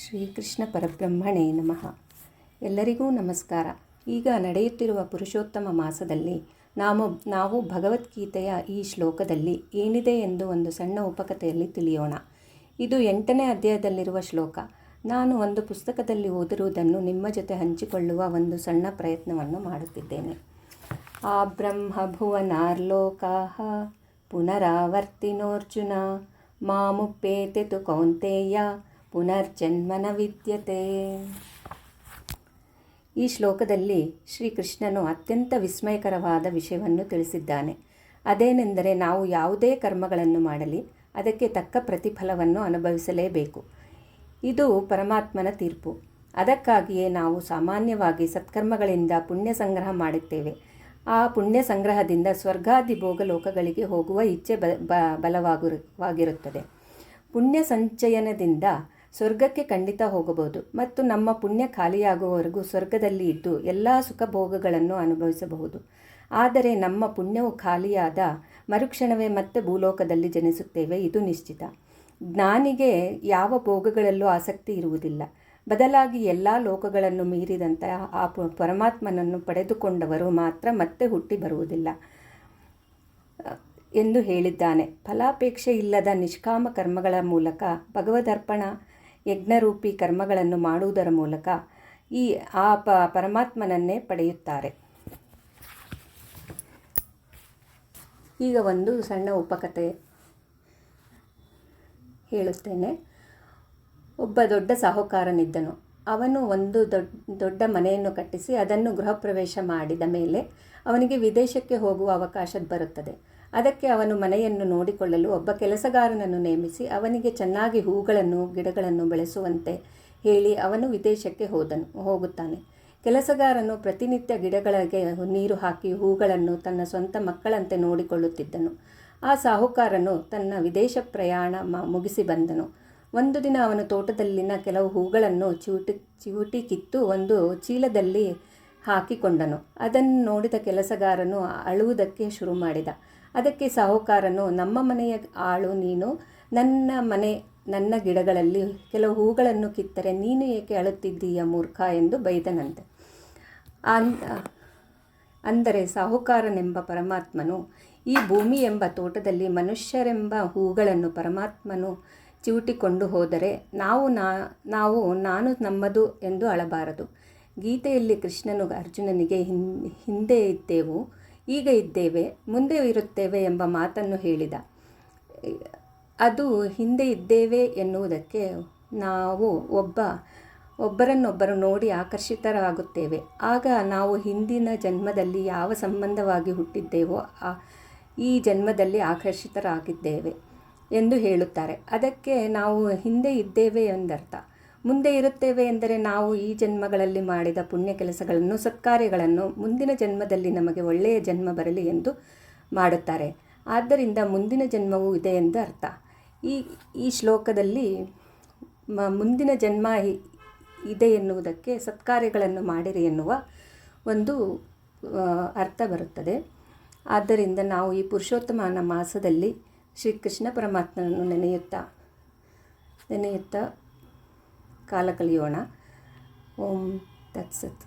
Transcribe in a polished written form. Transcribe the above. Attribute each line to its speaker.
Speaker 1: ಶ್ರೀಕೃಷ್ಣ ಪರಬ್ರಹ್ಮಣೇ ನಮಃ. ಎಲ್ಲರಿಗೂ ನಮಸ್ಕಾರ. ಈಗ ನಡೆಯುತ್ತಿರುವ ಪುರುಷೋತ್ತಮ ಮಾಸದಲ್ಲಿ ನಾವು ಭಗವದ್ಗೀತೆಯ ಈ ಶ್ಲೋಕದಲ್ಲಿ ಏನಿದೆ ಎಂದು ಒಂದು ಸಣ್ಣ ಉಪಕಥೆಯಲ್ಲಿ ತಿಳಿಯೋಣ. ಇದು 8ನೇ ಅಧ್ಯಾಯದಲ್ಲಿರುವ ಶ್ಲೋಕ. ನಾನು ಒಂದು ಪುಸ್ತಕದಲ್ಲಿ ಓದಿರುವುದನ್ನು ನಿಮ್ಮ ಜೊತೆ ಹಂಚಿಕೊಳ್ಳುವ ಒಂದು ಸಣ್ಣ ಪ್ರಯತ್ನವನ್ನು ಮಾಡುತ್ತಿದ್ದೇನೆ. ಆ ಬ್ರಹ್ಮ ಭುವನಾರ್ಲೋಕಾಃ ಪುನರಾವರ್ತಿನೋರ್ಜುನ ಮಾಮುಪೇತೆ ತು ಕೌಂತೆಯ ಪುನರ್ಜನ್ಮನ ವಿದ್ಯತೆ. ಈ ಶ್ಲೋಕದಲ್ಲಿ ಶ್ರೀಕೃಷ್ಣನು ಅತ್ಯಂತ ವಿಸ್ಮಯಕರವಾದ ವಿಷಯವನ್ನು ತಿಳಿಸಿದ್ದಾನೆ. ಅದೇನೆಂದರೆ ನಾವು ಯಾವುದೇ ಕರ್ಮಗಳನ್ನು ಮಾಡಲಿ ಅದಕ್ಕೆ ತಕ್ಕ ಪ್ರತಿಫಲವನ್ನು ಅನುಭವಿಸಲೇಬೇಕು. ಇದು ಪರಮಾತ್ಮನ ತೀರ್ಪು. ಅದಕ್ಕಾಗಿಯೇ ನಾವು ಸಾಮಾನ್ಯವಾಗಿ ಸತ್ಕರ್ಮಗಳಿಂದ ಪುಣ್ಯ ಸಂಗ್ರಹ ಮಾಡುತ್ತೇವೆ. ಆ ಪುಣ್ಯ ಸಂಗ್ರಹದಿಂದ ಸ್ವರ್ಗಾದಿ ಭೋಗ ಲೋಕಗಳಿಗೆ ಹೋಗುವ ಇಚ್ಛೆ ಬಲವಾಗಿರುತ್ತದೆ. ಪುಣ್ಯ ಸಂಚಯನದಿಂದ ಸ್ವರ್ಗಕ್ಕೆ ಖಂಡಿತ ಹೋಗಬಹುದು ಮತ್ತು ನಮ್ಮ ಪುಣ್ಯ ಖಾಲಿಯಾಗುವವರೆಗೂ ಸ್ವರ್ಗದಲ್ಲಿ ಇದ್ದು ಎಲ್ಲ ಸುಖ ಭೋಗಗಳನ್ನು ಅನುಭವಿಸಬಹುದು. ಆದರೆ ನಮ್ಮ ಪುಣ್ಯವು ಖಾಲಿಯಾದ ಮರುಕ್ಷಣವೇ ಮತ್ತೆ ಭೂಲೋಕದಲ್ಲಿ ಜನಿಸುತ್ತೇವೆ, ಇದು ನಿಶ್ಚಿತ. ಜ್ಞಾನಿಗೆ ಯಾವ ಭೋಗಗಳಲ್ಲೂ ಆಸಕ್ತಿ ಇರುವುದಿಲ್ಲ. ಬದಲಾಗಿ ಎಲ್ಲ ಲೋಕಗಳನ್ನು ಮೀರಿದಂತಹ ಆ ಪರಮಾತ್ಮನನ್ನು ಪಡೆದುಕೊಂಡವರು ಮಾತ್ರ ಮತ್ತೆ ಹುಟ್ಟಿ ಬರುವುದಿಲ್ಲ ಎಂದು ಹೇಳಿದ್ದಾನೆ. ಫಲಾಪೇಕ್ಷೆ ಇಲ್ಲದ ನಿಷ್ಕಾಮ ಕರ್ಮಗಳ ಮೂಲಕ ಭಗವದರ್ಪಣ ಯಜ್ಞರೂಪಿ ಕರ್ಮಗಳನ್ನು ಮಾಡುವುದರ ಮೂಲಕ ಆ ಪರಮಾತ್ಮನನ್ನೇ ಪಡೆಯುತ್ತಾರೆ. ಈಗ ಒಂದು ಸಣ್ಣ ಉಪಕಥೆ ಹೇಳುತ್ತೇನೆ. ಒಬ್ಬ ದೊಡ್ಡ ಸಾಹುಕಾರನಿದ್ದನು. ಅವನು ಒಂದು ದೊಡ್ಡ ಮನೆಯನ್ನು ಕಟ್ಟಿಸಿ ಅದನ್ನು ಗೃಹ ಪ್ರವೇಶ ಮಾಡಿದ ಮೇಲೆ ಅವನಿಗೆ ವಿದೇಶಕ್ಕೆ ಹೋಗುವ ಅವಕಾಶ ಬರುತ್ತದೆ. ಅದಕ್ಕೆ ಅವನು ಮನೆಯನ್ನು ನೋಡಿಕೊಳ್ಳಲು ಒಬ್ಬ ಕೆಲಸಗಾರನನ್ನು ನೇಮಿಸಿ ಅವನಿಗೆ ಚೆನ್ನಾಗಿ ಹೂಗಳನ್ನು ಗಿಡಗಳನ್ನು ಬೆಳೆಸುವಂತೆ ಹೇಳಿ ಅವನು ವಿದೇಶಕ್ಕೆ ಹೋಗುತ್ತಾನೆ. ಕೆಲಸಗಾರನು ಪ್ರತಿನಿತ್ಯ ಗಿಡಗಳಿಗೆ ನೀರು ಹಾಕಿ ಹೂಗಳನ್ನು ತನ್ನ ಸ್ವಂತ ಮಕ್ಕಳಂತೆ ನೋಡಿಕೊಳ್ಳುತ್ತಿದ್ದನು. ಆ ಸಾಹುಕಾರನು ತನ್ನ ವಿದೇಶ ಪ್ರಯಾಣ ಮುಗಿಸಿ ಬಂದನು. ಒಂದು ದಿನ ಅವನು ತೋಟದಲ್ಲಿನ ಕೆಲವು ಹೂಗಳನ್ನು ಚಿವುಟಿ ಕಿತ್ತು ಒಂದು ಚೀಲದಲ್ಲಿ ಹಾಕಿಕೊಂಡನು. ಅದನ್ನು ನೋಡಿದ ಕೆಲಸಗಾರನು ಅಳುವುದಕ್ಕೆ ಶುರು ಮಾಡಿದ. ಅದಕ್ಕೆ ಸಾಹುಕಾರನು, ನಮ್ಮ ಮನೆಯ ಆಳು ನೀನು, ನನ್ನ ಗಿಡಗಳಲ್ಲಿ ಕೆಲವು ಹೂಗಳನ್ನು ಕಿತ್ತರೆ ನೀನು ಏಕೆ ಅಳುತ್ತಿದ್ದೀಯ ಮೂರ್ಖ ಎಂದು ಬೈದನಂತೆ. ಅಂದರೆ ಸಾಹುಕಾರನೆಂಬ ಪರಮಾತ್ಮನು ಈ ಭೂಮಿ ಎಂಬ ತೋಟದಲ್ಲಿ ಮನುಷ್ಯರೆಂಬ ಹೂಗಳನ್ನು ಪರಮಾತ್ಮನು ಚಿವುಟಿಕೊಂಡು ಹೋದರೆ ನಾವು ನಾನು ನಮ್ಮದು ಎಂದು ಅಳಬಾರದು. ಗೀತೆಯಲ್ಲಿ ಕೃಷ್ಣನು ಅರ್ಜುನನಿಗೆ ಹಿಂದೆ ಇದ್ದೆವು, ಈಗ ಇದ್ದೇವೆ, ಮುಂದೆ ಇರುತ್ತೇವೆ ಎಂಬ ಮಾತನ್ನು ಹೇಳಿದ. ಅದು ಹಿಂದೆ ಇದ್ದೇವೆ ಎನ್ನುವುದಕ್ಕೆ ನಾವು ಒಬ್ಬರನ್ನೊಬ್ಬರು ನೋಡಿ ಆಕರ್ಷಿತರಾಗುತ್ತೇವೆ. ಆಗ ನಾವು ಹಿಂದಿನ ಜನ್ಮದಲ್ಲಿ ಯಾವ ಸಂಬಂಧವಾಗಿ ಹುಟ್ಟಿದ್ದೇವೋ ಈ ಜನ್ಮದಲ್ಲಿ ಆಕರ್ಷಿತರಾಗಿದ್ದೇವೆ ಎಂದು ಹೇಳುತ್ತಾರೆ. ಅದಕ್ಕೆ ನಾವು ಹಿಂದೆ ಇದ್ದೇವೆ ಎಂದರ್ಥ. ಮುಂದೆ ಇರುತ್ತೇವೆ ಎಂದರೆ ನಾವು ಈ ಜನ್ಮಗಳಲ್ಲಿ ಮಾಡಿದ ಪುಣ್ಯ ಕೆಲಸಗಳನ್ನು ಸತ್ಕಾರ್ಯಗಳನ್ನು ಮುಂದಿನ ಜನ್ಮದಲ್ಲಿ ನಮಗೆ ಒಳ್ಳೆಯ ಜನ್ಮ ಬರಲಿ ಎಂದು ಮಾಡುತ್ತಾರೆ. ಆದ್ದರಿಂದ ಮುಂದಿನ ಜನ್ಮವೂ ಇದೆ ಎಂದು ಅರ್ಥ. ಈ ಶ್ಲೋಕದಲ್ಲಿ ಮುಂದಿನ ಜನ್ಮ ಇದೆ ಎನ್ನುವುದಕ್ಕೆ ಸತ್ಕಾರ್ಯಗಳನ್ನು ಮಾಡಿರಿ ಎನ್ನುವ ಒಂದು ಅರ್ಥ ಬರುತ್ತದೆ. ಆದ್ದರಿಂದ ನಾವು ಈ ಪುರುಷೋತ್ತಮ ಮಾಸದಲ್ಲಿ ಶ್ರೀಕೃಷ್ಣ ಪರಮಾತ್ಮನನ್ನು ನೆನೆಯುತ್ತಾ ಕಾಲ ಕಳೆಯೋಣ. ಓಂ ತತ್ಸತ್.